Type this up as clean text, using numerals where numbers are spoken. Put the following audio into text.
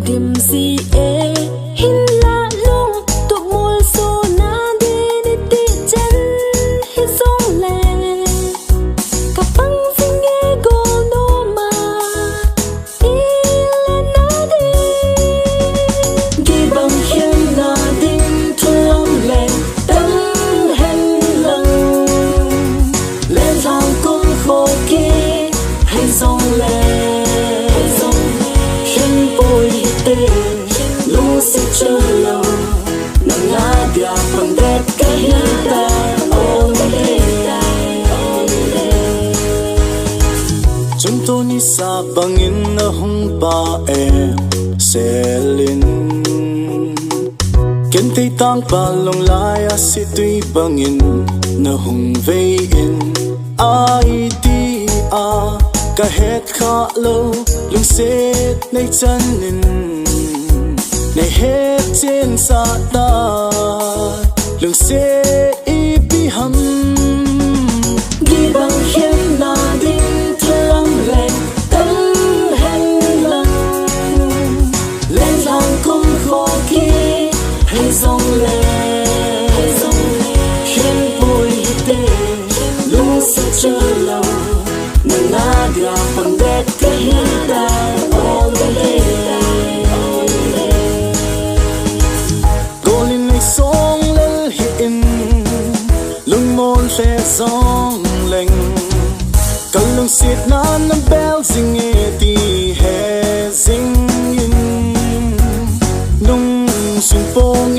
ดิมซีเอหินละลุงตุกมูลโซนาดีนิติเจนหินทรงแลกับปังฟิงเกโกโนมาอีเลนาดีกีบังเฮียนนาดิงทุลำเลนตั้งเห็นหลังเล่นทางกุ้งโฟกีให้ทรงแลLucy Cholo, Nangadia Pandeka Hita, all the day. Junto ni sa bangin na hong pae selin. Kentay tang palong laya si tuy bangin na hong vein. Ai di a kahit ka lo lungsit nay chanin. Nay hết trên sa ta lưng xe ipi hầm ghi bằng hiên na đinh thơm lên tấm hen lăng lên làng cung khô kia hay dòng lên hiên bồi tê lung sẽ chờ lâu nâng na dia bằng đẹp cái hiên ta all the day. Song lel hin lung mon le song leng kalung sit na na bell sing ti he sing in nung sun pong